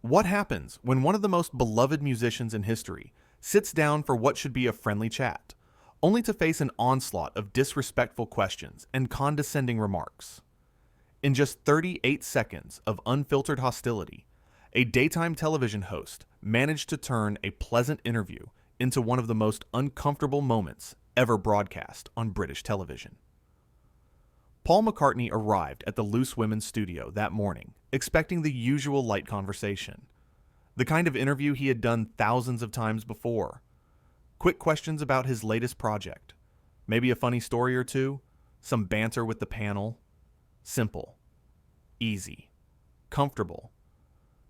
What happens when one of the most beloved musicians in history sits down for what should be a friendly chat, only to face an onslaught of disrespectful questions and condescending remarks? In just 38 seconds of unfiltered hostility, a daytime television host managed to turn a pleasant interview into one of the most uncomfortable moments ever broadcast on British television. Paul McCartney arrived at the Loose Women's studio that morning, expecting the usual light conversation. The kind of interview he had done thousands of times before. Quick questions about his latest project. Maybe a funny story or two. Some banter with the panel. Simple. Easy. Comfortable.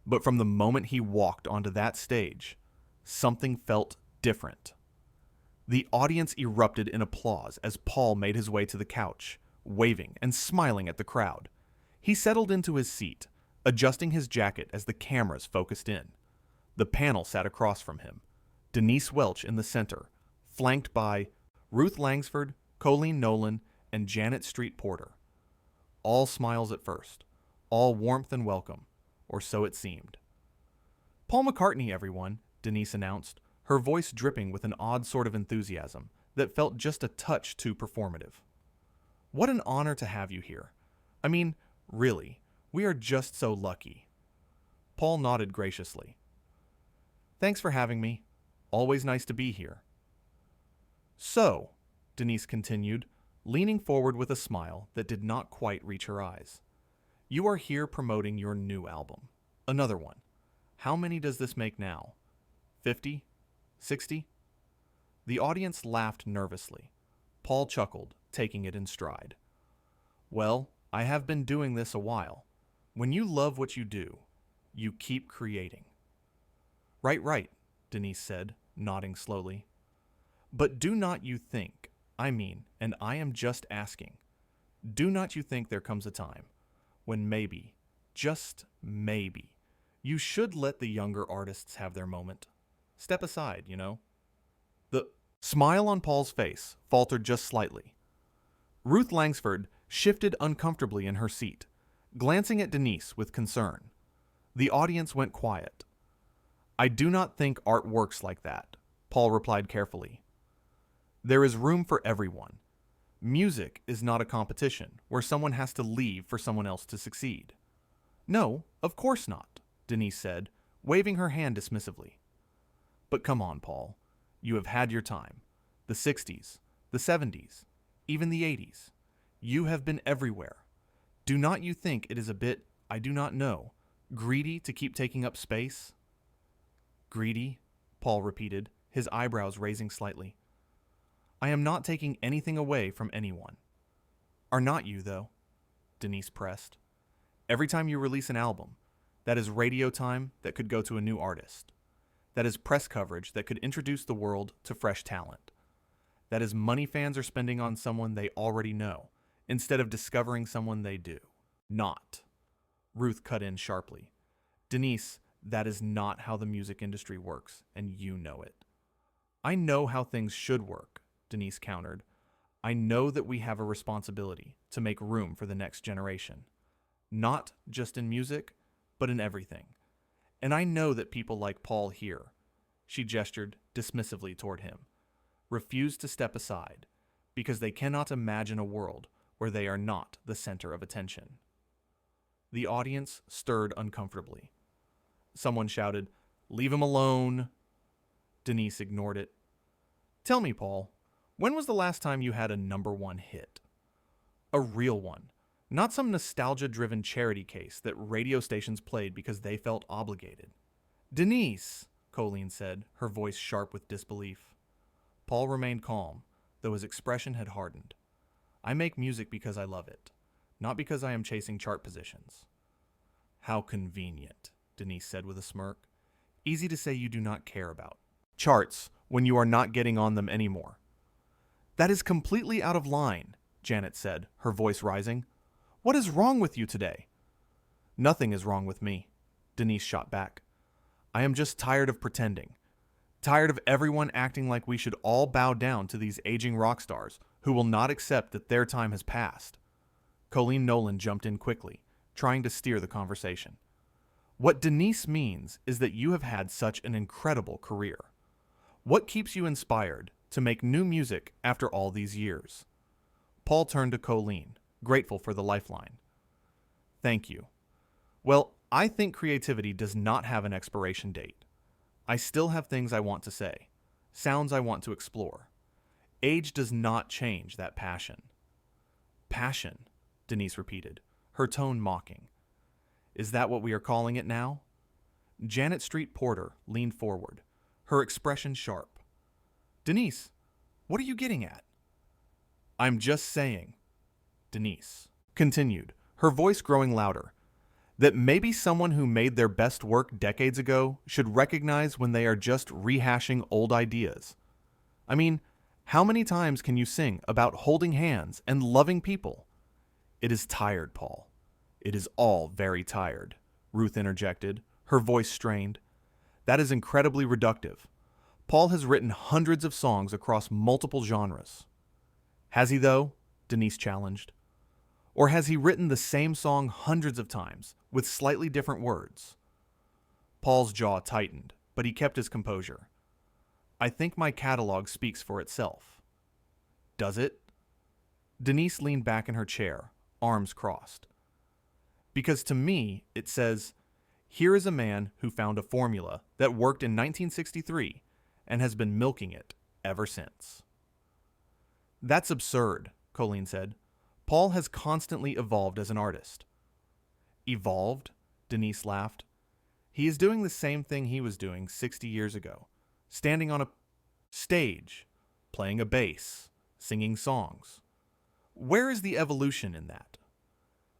But from the moment he walked onto that stage, something felt different. The audience erupted in applause as Paul made his way to the couch, waving and smiling at the crowd. He settled into his seat, adjusting his jacket as the cameras focused in. The panel sat across from him, Denise Welch in the center, flanked by Ruth Langsford, Colleen Nolan, and Janet Street Porter. All smiles at first, all warmth and welcome, or so it seemed. "Paul McCartney, everyone," Denise announced, her voice dripping with an odd sort of enthusiasm that felt just a touch too performative. "What an honor to have you here. I mean, really, we are just so lucky." Paul nodded graciously. "Thanks for having me. Always nice to be here." "So," Denise continued, leaning forward with a smile that did not quite reach her eyes, "you are here promoting your new album. Another one. How many does this make now? 50? 60? The audience laughed nervously. Paul chuckled, taking it in stride. "Well, I have been doing this a while. When you love what you do, you keep creating." Right, Denise said, nodding slowly. "But do not you think, and I am just asking, do not you think there comes a time when maybe, just maybe, you should let the younger artists have their moment? Step aside, you know?" The smile on Paul's face faltered just slightly. Ruth Langsford shifted uncomfortably in her seat, glancing at Denise with concern. The audience went quiet. "I do not think art works like that," Paul replied carefully. "There is room for everyone. Music is not a competition where someone has to leave for someone else to succeed." "No, of course not," Denise said, waving her hand dismissively. "But come on, Paul. You have had your time. The 60s, the 70s, even the 80s. You have been everywhere. Do not you think it is a bit, I do not know, greedy to keep taking up space?" "Greedy?" Paul repeated, his eyebrows raising slightly. "I am not taking anything away from anyone." "Are not you, though?" Denise pressed. "Every time you release an album, that is radio time that could go to a new artist. That is press coverage that could introduce the world to fresh talent. That is money fans are spending on someone they already know, instead of discovering someone they do. Not." Ruth cut in sharply. "Denise, that is not how the music industry works, and you know it." "I know how things should work," Denise countered. "I know that we have a responsibility to make room for the next generation. Not just in music, but in everything. And I know that people like Paul here," she gestured dismissively toward him, "refuse to step aside because they cannot imagine a world where they are not the center of attention." The audience stirred uncomfortably. Someone shouted, "Leave him alone." Denise ignored it. "Tell me, Paul, when was the last time you had a #1 hit? A real one. Not some nostalgia-driven charity case that radio stations played because they felt obligated." "Denise," Colleen said, her voice sharp with disbelief. Paul remained calm, though his expression had hardened. "I make music because I love it, not because I am chasing chart positions." "How convenient," Denise said with a smirk. "Easy to say you do not care about charts when you are not getting on them anymore." "That is completely out of line," Janet said, her voice rising. "What is wrong with you today?" "Nothing is wrong with me," Denise shot back. "I am just tired of pretending. Tired of everyone acting like we should all bow down to these aging rock stars who will not accept that their time has passed." Colleen Nolan jumped in quickly, trying to steer the conversation. What Denise means is that you have had such an incredible career. What keeps you inspired to make new music after all these years? Paul turned to Colleen, grateful for the lifeline. Thank you. Well, I think creativity does not have an expiration date. I still have things I want to say, sounds I want to explore. Age does not change that passion. Passion, Denise repeated, her tone mocking. Is that what we are calling it now? Janet Street Porter leaned forward, her expression sharp. Denise, what are you getting at? I'm just saying, Denise continued, her voice growing louder, that maybe someone who made their best work decades ago should recognize when they are just rehashing old ideas. I mean, how many times can you sing about holding hands and loving people? It is tired, Paul. It is all very tired, Ruth interjected, her voice strained. That is incredibly reductive. Paul has written hundreds of songs across multiple genres. Has he, though? Denise challenged. Or has he written the same song hundreds of times, with slightly different words? Paul's jaw tightened, but he kept his composure. I think my catalog speaks for itself. Does it? Denise leaned back in her chair, arms crossed. Because to me, it says, here is a man who found a formula that worked in 1963 and has been milking it ever since. That's absurd, Colleen said. Paul has constantly evolved as an artist. Evolved? Denise laughed. He is doing the same thing he was doing 60 years ago, standing on a stage, playing a bass, singing songs. Where is the evolution in that?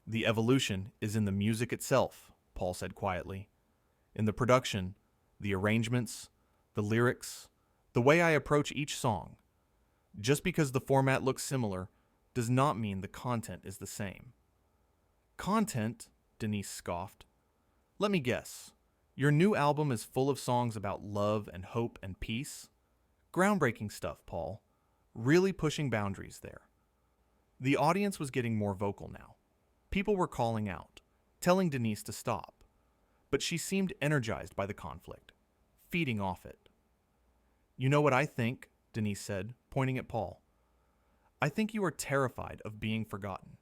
The evolution is in the music itself, Paul said quietly. In the production, the arrangements, the lyrics, the way I approach each song. Just because the format looks similar does not mean the content is the same. Content? Denise scoffed. Let me guess. Your new album is full of songs about love and hope and peace? Groundbreaking stuff, Paul. Really pushing boundaries there. The audience was getting more vocal now. People were calling out, telling Denise to stop. But she seemed energized by the conflict, feeding off it. You know what I think? Denise said, pointing at Paul. I think you are terrified of being forgotten.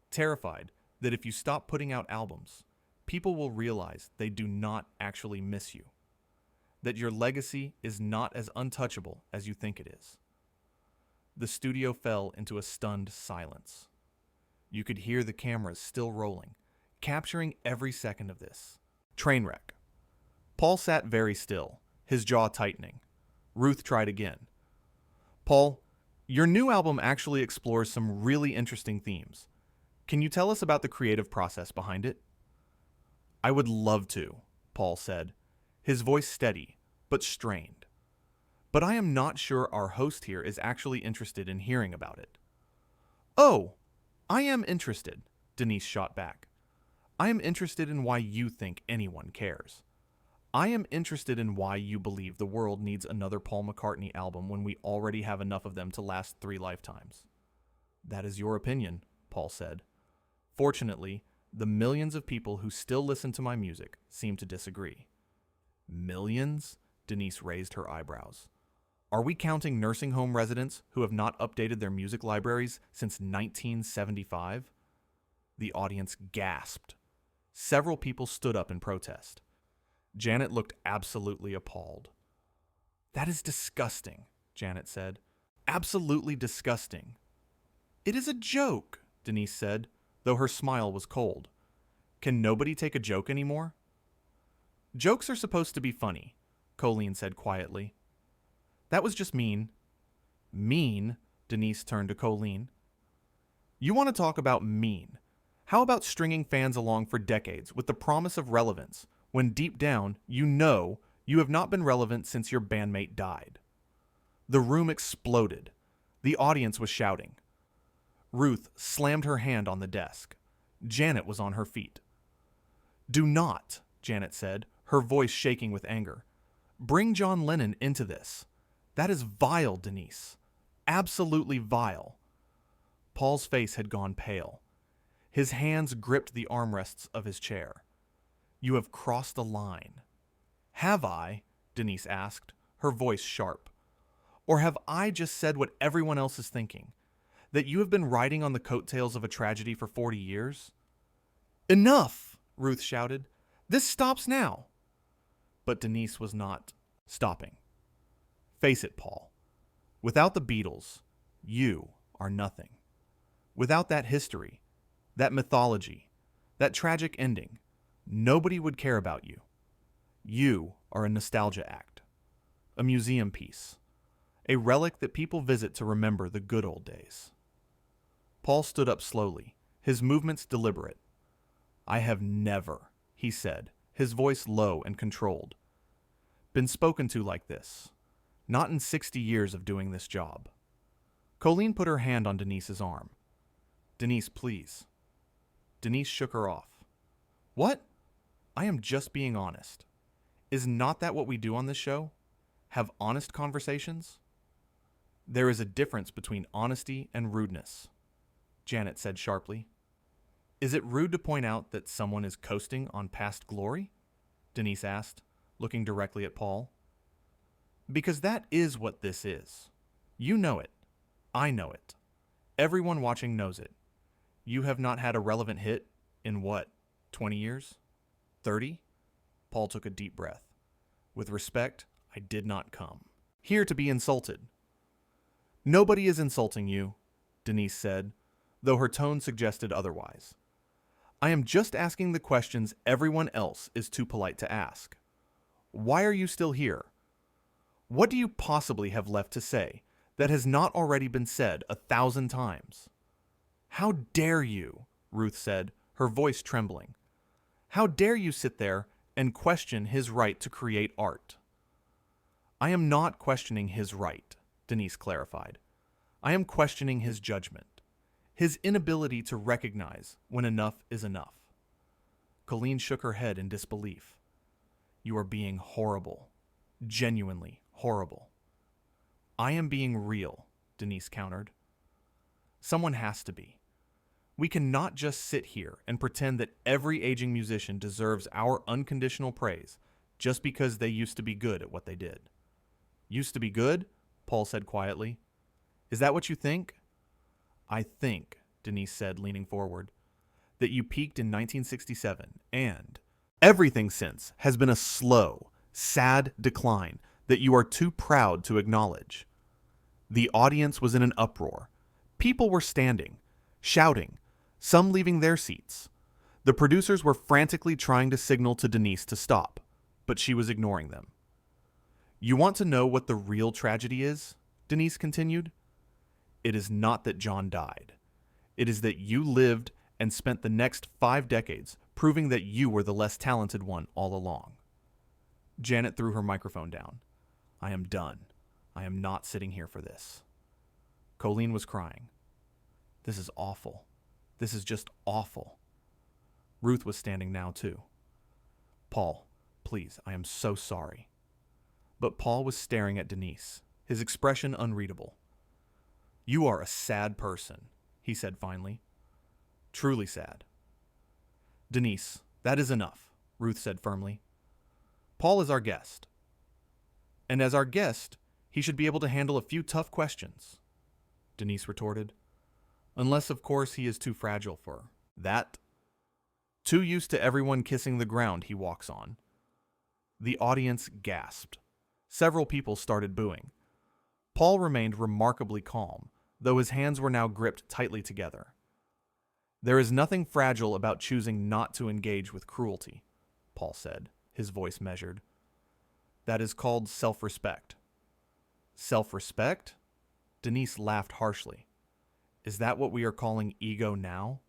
Terrified that if you stop putting out albums, people will realize they do not actually miss you. That your legacy is not as untouchable as you think it is. The studio fell into a stunned silence. You could hear the cameras still rolling, capturing every second of this. Train wreck. Paul sat very still, his jaw tightening. Ruth tried again. Paul, your new album actually explores some really interesting themes. Can you tell us about the creative process behind it? I would love to, Paul said, his voice steady, but strained. But I am not sure our host here is actually interested in hearing about it. Oh, I am interested, Denise shot back. I am interested in why you think anyone cares. I am interested in why you believe the world needs another Paul McCartney album when we already have enough of them to last 3 lifetimes. That is your opinion, Paul said. Fortunately, the millions of people who still listen to my music seem to disagree. Millions? Denise raised her eyebrows. Are we counting nursing home residents who have not updated their music libraries since 1975? The audience gasped. Several people stood up in protest. Janet looked absolutely appalled. That is disgusting, Janet said. Absolutely disgusting. It is a joke, Denise said, though her smile was cold. Can nobody take a joke anymore? Jokes are supposed to be funny, Colleen said quietly. That was just mean. Mean? Denise turned to Colleen. You want to talk about mean? How about stringing fans along for decades with the promise of relevance, when deep down you know you have not been relevant since your bandmate died? The room exploded. The audience was shouting. Ruth slammed her hand on the desk. Janet was on her feet. Do not, Janet said, her voice shaking with anger. Bring John Lennon into this. That is vile, Denise. Absolutely vile. Paul's face had gone pale. His hands gripped the armrests of his chair. You have crossed a line. Have I? Denise asked, her voice sharp. Or have I just said what everyone else is thinking? That you have been riding on the coattails of a tragedy for 40 years? Enough! Ruth shouted. This stops now. But Denise was not stopping. Face it, Paul. Without the Beatles, you are nothing. Without that history, that mythology, that tragic ending, nobody would care about you. You are a nostalgia act, a museum piece, a relic that people visit to remember the good old days. Paul stood up slowly, his movements deliberate. I have never, he said, his voice low and controlled, been spoken to like this. Not in 60 years of doing this job. Colleen put her hand on Denise's arm. Denise, please. Denise shook her off. What? I am just being honest. Is not that what we do on this show? Have honest conversations? There is a difference between honesty and rudeness, Janet said sharply. Is it rude to point out that someone is coasting on past glory? Denise asked, looking directly at Paul. Because that is what this is. You know it. I know it. Everyone watching knows it. You have not had a relevant hit in what, 20 years? 30? Paul took a deep breath. With respect, I did not come here to be insulted. Nobody is insulting you, Denise said, though her tone suggested otherwise. I am just asking the questions everyone else is too polite to ask. Why are you still here? What do you possibly have left to say that has not already been said 1,000 times? How dare you, Ruth said, her voice trembling. How dare you sit there and question his right to create art? I am not questioning his right, Denise clarified. I am questioning his judgment, his inability to recognize when enough is enough. Colleen shook her head in disbelief. You are being horrible, genuinely horrible. I am being real, Denise countered. Someone has to be. We cannot just sit here and pretend that every aging musician deserves our unconditional praise just because they used to be good at what they did. Used to be good? Paul said quietly. Is that what you think? I think, Denise said, leaning forward, that you peaked in 1967 and everything since has been a slow, sad decline that you are too proud to acknowledge. The audience was in an uproar. People were standing, shouting, some leaving their seats. The producers were frantically trying to signal to Denise to stop, but she was ignoring them. You want to know what the real tragedy is? Denise continued. It is not that John died. It is that you lived and spent the next 5 decades proving that you were the less talented one all along. Janet threw her microphone down. I am done. I am not sitting here for this. Colleen was crying. This is awful. This is just awful. Ruth was standing now, too. Paul, please, I am so sorry. But Paul was staring at Denise, his expression unreadable. You are a sad person, he said finally. Truly sad. Denise, that is enough, Ruth said firmly. Paul is our guest. And as our guest, he should be able to handle a few tough questions, Denise retorted. Unless, of course, he is too fragile for that. Too used to everyone kissing the ground he walks on. The audience gasped. Several people started booing. Paul remained remarkably calm, though his hands were now gripped tightly together. There is nothing fragile about choosing not to engage with cruelty, Paul said, his voice measured. That is called self-respect. Self-respect? Denise laughed harshly. Is that what we are calling ego now?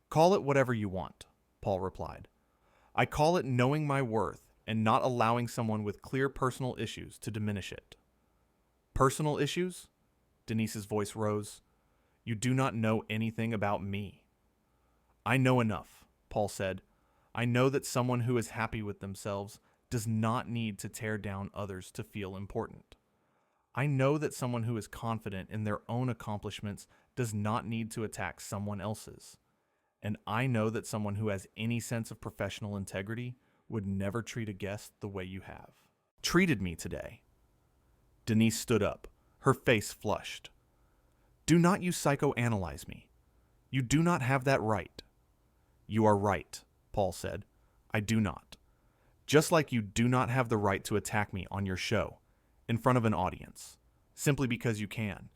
Call it whatever you want, Paul replied. I call it knowing my worth and not allowing someone with clear personal issues to diminish it. Personal issues? Denise's voice rose. You do not know anything about me. I know enough, Paul said. I know that someone who is happy with themselves does not need to tear down others to feel important. I know that someone who is confident in their own accomplishments does not need to attack someone else's. And I know that someone who has any sense of professional integrity would never treat a guest the way you have. Treated me today. Denise stood up, her face flushed. Do not you psychoanalyze me. You do not have that right. You are right, Paul said. I do not. Just like you do not have the right to attack me on your show, in front of an audience, simply because you can.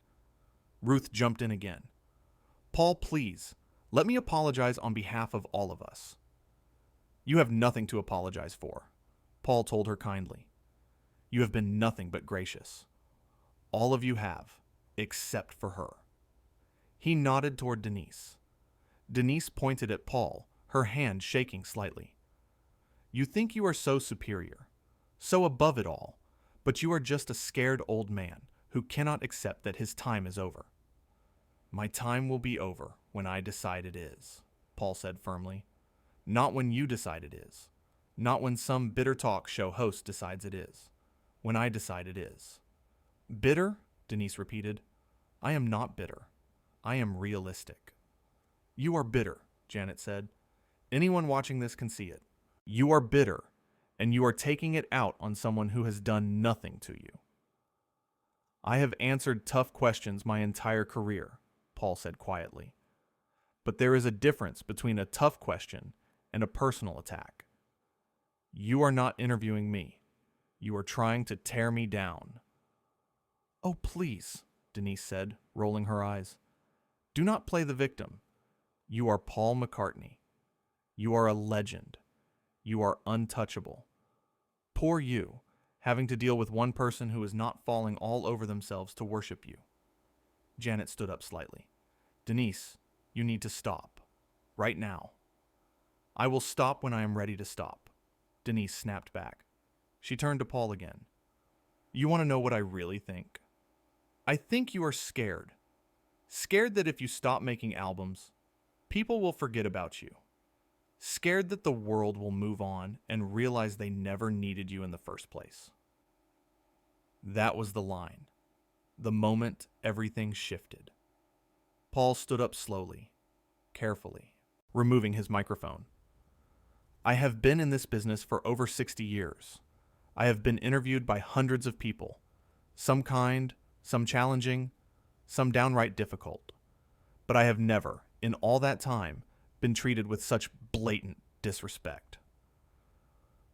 Ruth jumped in again. Paul, please, let me apologize on behalf of all of us. You have nothing to apologize for, Paul told her kindly. You have been nothing but gracious. All of you have, except for her. He nodded toward Denise. Denise pointed at Paul, her hand shaking slightly. You think you are so superior, so above it all, but you are just a scared old man who cannot accept that his time is over. My time will be over when I decide it is, Paul said firmly. Not when you decide it is. Not when some bitter talk show host decides it is. When I decide it is. Bitter? Denise repeated. I am not bitter. I am realistic. You are bitter, Janet said. Anyone watching this can see it. You are bitter, and you are taking it out on someone who has done nothing to you. I have answered tough questions my entire career, Paul said quietly. But there is a difference between a tough question and a personal attack. You are not interviewing me. You are trying to tear me down. Oh, please, Denise said, rolling her eyes. Do not play the victim. You are Paul McCartney. You are a legend. You are untouchable. Poor you, having to deal with one person who is not falling all over themselves to worship you. Janet stood up slightly. Denise, you need to stop. Right now. I will stop when I am ready to stop. Denise snapped back. She turned to Paul again. You want to know what I really think? I think you are scared. Scared that if you stop making albums, people will forget about you. Scared that the world will move on and realize they never needed you in the first place. That was the line. The moment everything shifted. Paul stood up slowly, carefully, removing his microphone. I have been in this business for over 60 years. I have been interviewed by hundreds of people, some kind, some challenging, some downright difficult. But I have never, in all that time, been treated with such blatant disrespect.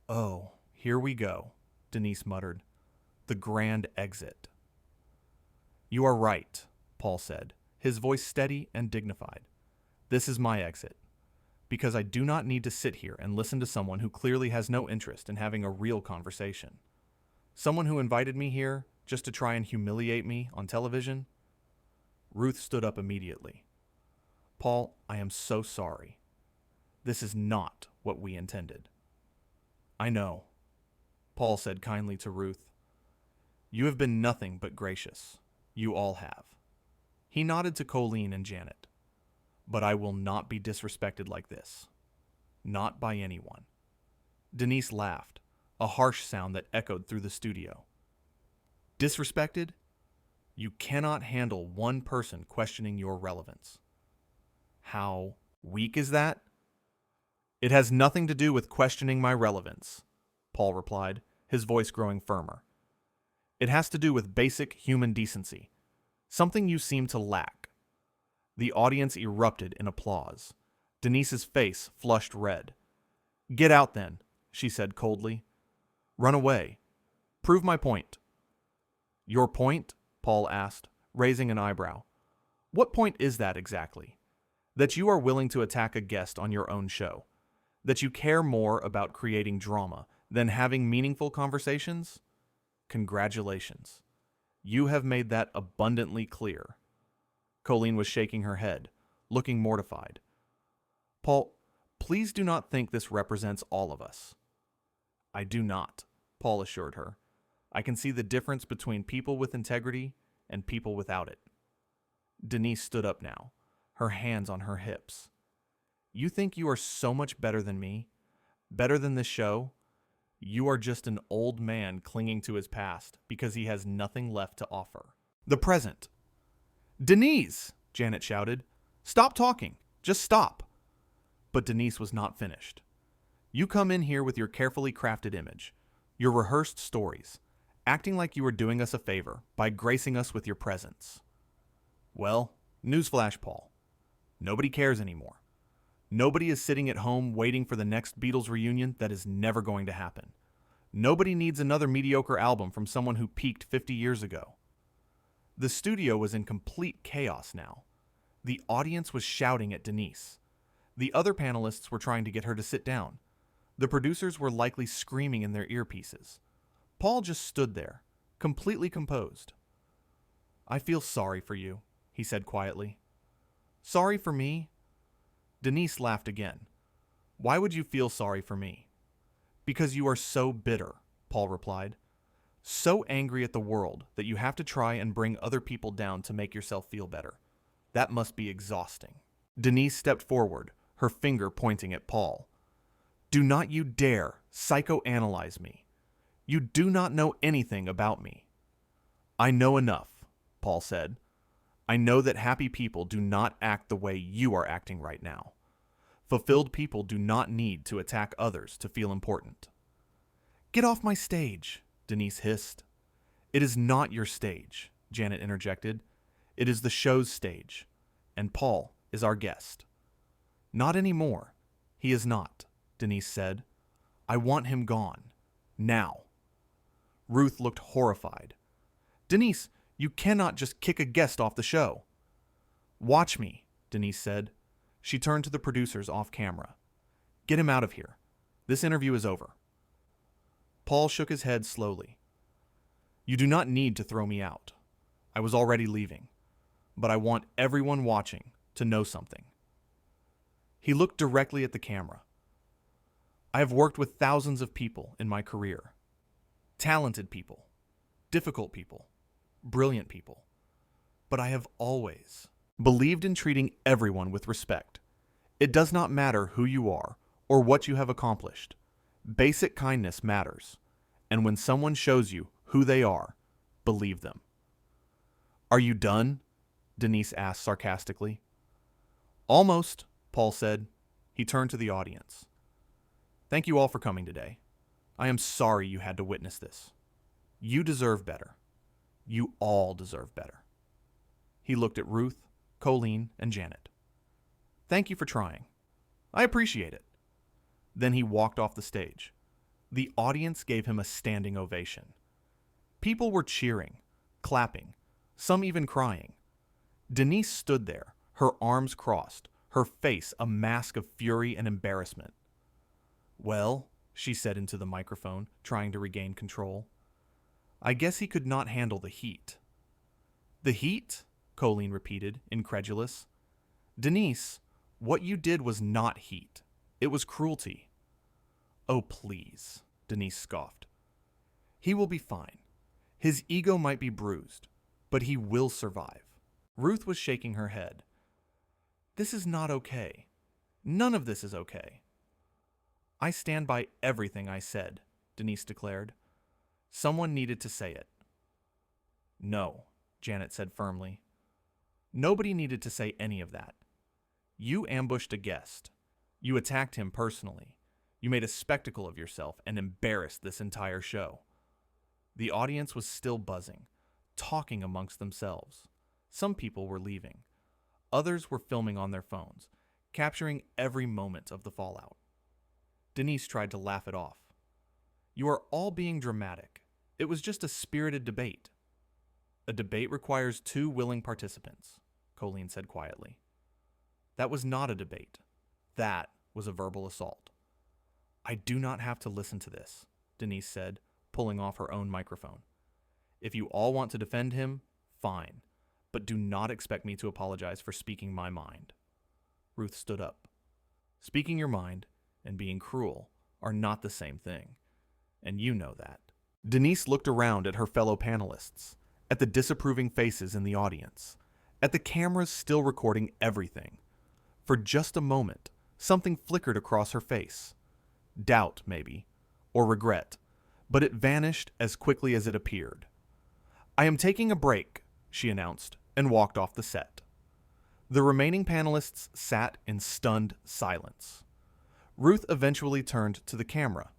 Oh, here we go, Denise muttered. The grand exit. You are right, Paul said, his voice steady and dignified. This is my exit, because I do not need to sit here and listen to someone who clearly has no interest in having a real conversation. Someone who invited me here just to try and humiliate me on television. Ruth stood up immediately. Paul, I am so sorry. This is not what we intended. I know, Paul said kindly to Ruth. You have been nothing but gracious. You all have. He nodded to Colleen and Janet. But I will not be disrespected like this. Not by anyone. Denise laughed, a harsh sound that echoed through the studio. Disrespected? You cannot handle one person questioning your relevance. How weak is that? It has nothing to do with questioning my relevance, Paul replied, his voice growing firmer. It has to do with basic human decency, something you seem to lack. The audience erupted in applause. Denise's face flushed red. Get out then, she said coldly. Run away. Prove my point. Your point? Paul asked, raising an eyebrow. What point is that exactly? That you are willing to attack a guest on your own show? That you care more about creating drama than having meaningful conversations? Congratulations. You have made that abundantly clear. Colleen was shaking her head, looking mortified. Paul, please do not think this represents all of us. I do not, Paul assured her. I can see the difference between people with integrity and people without it. Denise stood up now, her hands on her hips. You think you are so much better than me? Better than this show? You are just an old man clinging to his past because he has nothing left to offer. The present. Denise, Janet shouted. Stop talking. Just stop. But Denise was not finished. You come in here with your carefully crafted image, your rehearsed stories, acting like you were doing us a favor by gracing us with your presence. Well, newsflash, Paul. Nobody cares anymore. Nobody is sitting at home waiting for the next Beatles reunion that is never going to happen. Nobody needs another mediocre album from someone who peaked 50 years ago. The studio was in complete chaos now. The audience was shouting at Denise. The other panelists were trying to get her to sit down. The producers were likely screaming in their earpieces. Paul just stood there, completely composed. "I feel sorry for you," he said quietly. "Sorry for me?" Denise laughed again. "Why would you feel sorry for me?" "Because you are so bitter," Paul replied. "So angry at the world that you have to try and bring other people down to make yourself feel better. That must be exhausting." Denise stepped forward, her finger pointing at Paul. "Do not you dare psychoanalyze me. You do not know anything about me." "I know enough," Paul said. "I know that happy people do not act the way you are acting right now. Fulfilled people do not need to attack others to feel important." "Get off my stage," Denise hissed. "It is not your stage," Janet interjected. "It is the show's stage, and Paul is our guest." "Not anymore. He is not," Denise said. "I want him gone. Now." Ruth looked horrified. "Denise, you cannot just kick a guest off the show." "Watch me," Denise said. She turned to the producers off camera. "Get him out of here. This interview is over." Paul shook his head slowly. "You do not need to throw me out. I was already leaving. But I want everyone watching to know something." He looked directly at the camera. "I have worked with thousands of people in my career. Talented people, difficult people, brilliant people. But I have always believed in treating everyone with respect. It does not matter who you are or what you have accomplished. Basic kindness matters. And when someone shows you who they are, believe them." "Are you done?" Denise asked sarcastically. "Almost," Paul said. He turned to the audience. "Thank you all for coming today. I am sorry you had to witness this. You deserve better. You all deserve better." He looked at Ruth, Colleen, and Janet. "Thank you for trying. I appreciate it." Then he walked off the stage. The audience gave him a standing ovation. People were cheering, clapping, some even crying. Denise stood there, her arms crossed, her face a mask of fury and embarrassment. "Well," she said into the microphone, trying to regain control, "I guess he could not handle the heat." "The heat?" Colleen repeated, incredulous. "Denise, what you did was not heat. It was cruelty." "Oh, please," Denise scoffed. "He will be fine. His ego might be bruised, but he will survive." Ruth was shaking her head. "This is not okay. None of this is okay." "I stand by everything I said," Denise declared. "Someone needed to say it." "No," Janet said firmly. "Nobody needed to say any of that. You ambushed a guest. You attacked him personally. You made a spectacle of yourself and embarrassed this entire show." The audience was still buzzing, talking amongst themselves. Some people were leaving. Others were filming on their phones, capturing every moment of the fallout. Denise tried to laugh it off. "You are all being dramatic. It was just a spirited debate." "A debate requires 2 willing participants," Colleen said quietly. "That was not a debate. That was a verbal assault." "I do not have to listen to this," Denise said, pulling off her own microphone. "If you all want to defend him, fine, but do not expect me to apologize for speaking my mind." Ruth stood up. "Speaking your mind and being cruel are not the same thing, and you know that." Denise looked around at her fellow panelists, at the disapproving faces in the audience, at the cameras still recording everything. For just a moment, something flickered across her face. Doubt, maybe, or regret, but it vanished as quickly as it appeared. "I am taking a break," she announced, and walked off the set. The remaining panelists sat in stunned silence. Ruth eventually turned to the camera.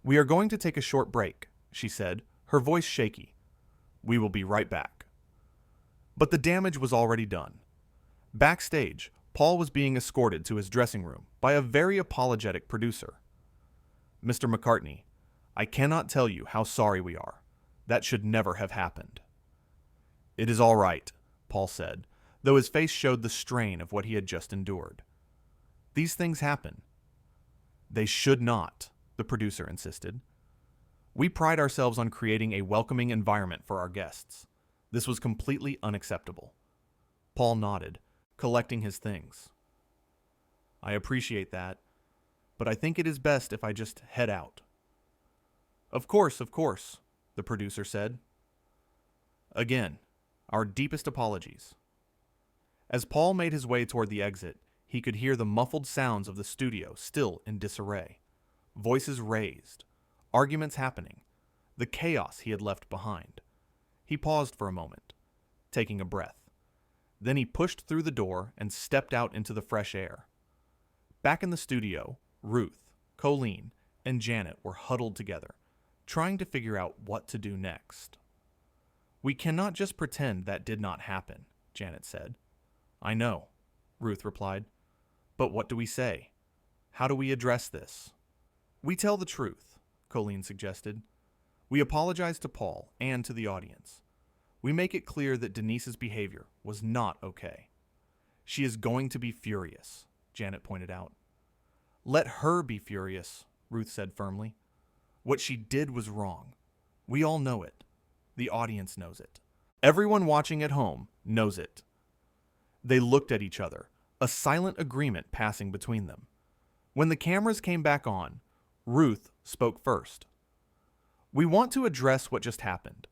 "We are going to take a short break," she said, her voice shaky. "We will be right back." But the damage was already done. Backstage, Paul was being escorted to his dressing room by a very apologetic producer. "Mr. McCartney, I cannot tell you how sorry we are. That should never have happened." "It is all right," Paul said, though his face showed the strain of what he had just endured. "These things happen." "They should not," the producer insisted. "We pride ourselves on creating a welcoming environment for our guests. This was completely unacceptable." Paul nodded, collecting his things. "I appreciate that, but I think it is best if I just head out." Of course," the producer said. "Again, our deepest apologies." As Paul made his way toward the exit, he could hear the muffled sounds of the studio still in disarray. Voices raised, arguments happening, the chaos he had left behind. He paused for a moment, taking a breath. Then he pushed through the door and stepped out into the fresh air. Back in the studio, Ruth, Colleen, and Janet were huddled together, trying to figure out what to do next. "We cannot just pretend that did not happen," Janet said. "I know," Ruth replied. "But what do we say? How do we address this?" "We tell the truth," Colleen suggested. "We apologize to Paul and to the audience. We make it clear that Denise's behavior was not okay." "She is going to be furious," Janet pointed out. "Let her be furious," Ruth said firmly. "What she did was wrong. We all know it. The audience knows it. Everyone watching at home knows it." They looked at each other, a silent agreement passing between them. When the cameras came back on, Ruth spoke first. "We want to address what just happened.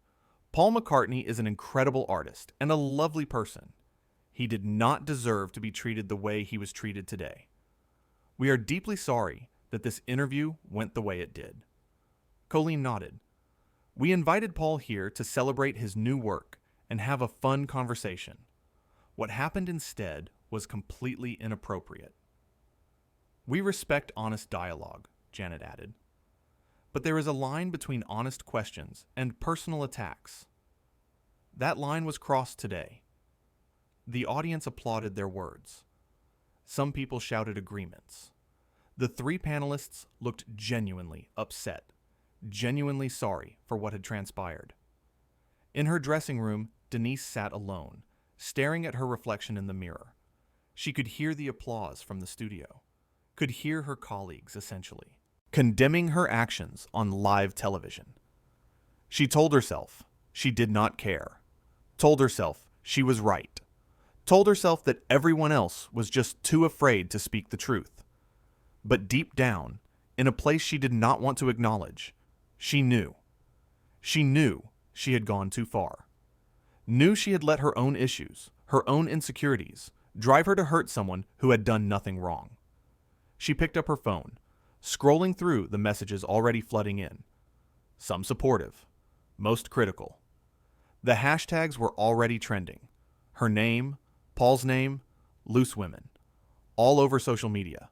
Paul McCartney is an incredible artist and a lovely person. He did not deserve to be treated the way he was treated today. We are deeply sorry that this interview went the way it did." Colleen nodded. "We invited Paul here to celebrate his new work and have a fun conversation. What happened instead was completely inappropriate." "We respect honest dialogue," Janet added. "But there is a line between honest questions and personal attacks. That line was crossed today." The audience applauded their words. Some people shouted agreements. The three panelists looked genuinely upset, genuinely sorry for what had transpired. In her dressing room, Denise sat alone, staring at her reflection in the mirror. She could hear the applause from the studio, could hear her colleagues, essentially, condemning her actions on live television. She told herself she did not care, told herself she was right, told herself that everyone else was just too afraid to speak the truth. But deep down, in a place she did not want to acknowledge, she knew. She knew she had gone too far. Knew she had let her own issues, her own insecurities, drive her to hurt someone who had done nothing wrong. She picked up her phone, scrolling through the messages already flooding in. Some supportive, most critical. The hashtags were already trending. Her name, Paul's name, loose women, all over social media.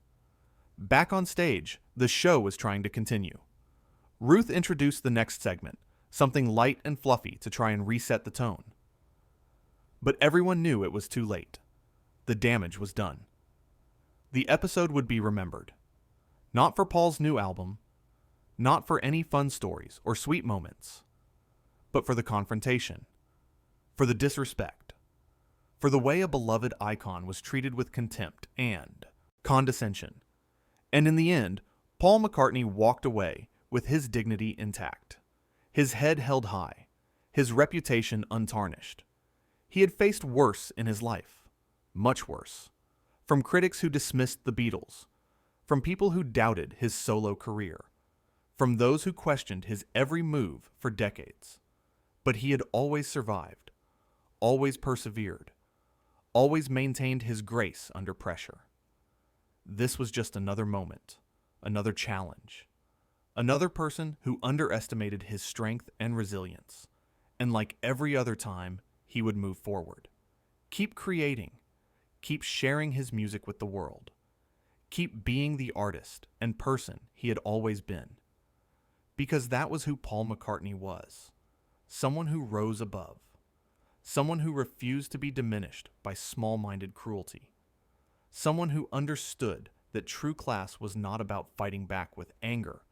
Back on stage, the show was trying to continue. Ruth introduced the next segment, something light and fluffy to try and reset the tone. But everyone knew it was too late. The damage was done. The episode would be remembered. Not for Paul's new album, not for any fun stories or sweet moments, but for the confrontation, for the disrespect, for the way a beloved icon was treated with contempt and condescension. And in the end, Paul McCartney walked away with his dignity intact, his head held high, his reputation untarnished. He had faced worse in his life, much worse, from critics who dismissed the Beatles, from people who doubted his solo career, from those who questioned his every move for decades. But he had always survived, always persevered, always maintained his grace under pressure. This was just another moment, another challenge, another person who underestimated his strength and resilience, and like every other time, he would move forward. Keep creating, keep sharing his music with the world, Keep being the artist and person he had always been. Because that was who Paul McCartney was. Someone who rose above. Someone who refused to be diminished by small-minded cruelty. Someone who understood that true class was not about fighting back with anger,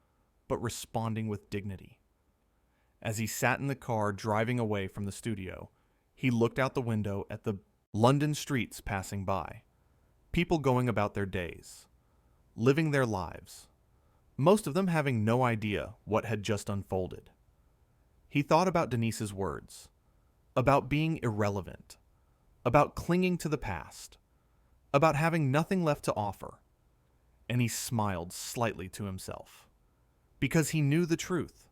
but responding with dignity. As he sat in the car driving away from the studio, he looked out the window at the London streets passing by. People going about their days, living their lives, most of them having no idea what had just unfolded. He thought about Denise's words, about being irrelevant, about clinging to the past, about having nothing left to offer, and he smiled slightly to himself, because he knew the truth,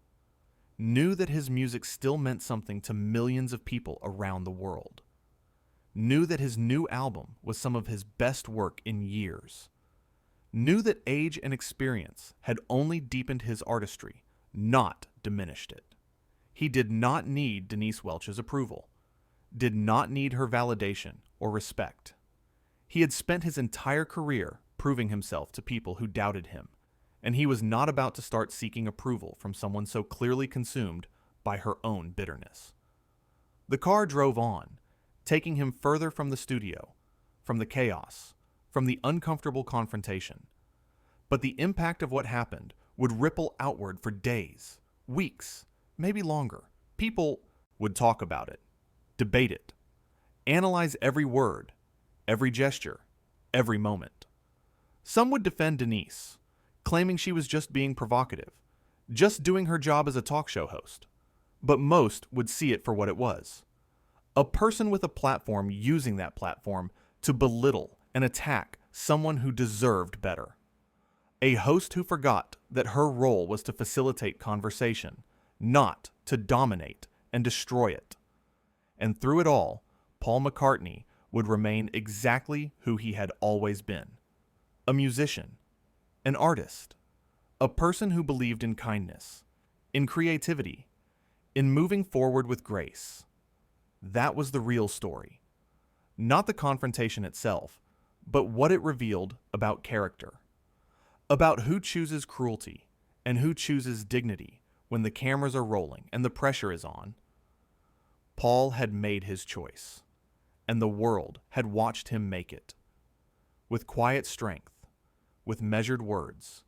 knew that his music still meant something to millions of people around the world, knew that his new album was some of his best work in years, knew that age and experience had only deepened his artistry, not diminished it. He did not need Denise Welch's approval, did not need her validation or respect. He had spent his entire career proving himself to people who doubted him, and he was not about to start seeking approval from someone so clearly consumed by her own bitterness. The car drove on, taking him further from the studio, from the chaos, from the uncomfortable confrontation. But the impact of what happened would ripple outward for days, weeks, maybe longer. People would talk about it, debate it, analyze every word, every gesture, every moment. Some would defend Denise, claiming she was just being provocative, just doing her job as a talk show host. But most would see it for what it was. A person with a platform using that platform to belittle and attack someone who deserved better. A host who forgot that her role was to facilitate conversation, not to dominate and destroy it. And through it all, Paul McCartney would remain exactly who he had always been. A musician, an artist, a person who believed in kindness, in creativity, in moving forward with grace. That was the real story. Not the confrontation itself, but what it revealed about character. About who chooses cruelty and who chooses dignity when the cameras are rolling and the pressure is on. Paul had made his choice, and the world had watched him make it. With quiet strength, with measured words,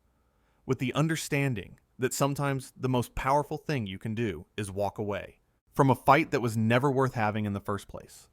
with the understanding that sometimes the most powerful thing you can do is walk away from a fight that was never worth having in the first place.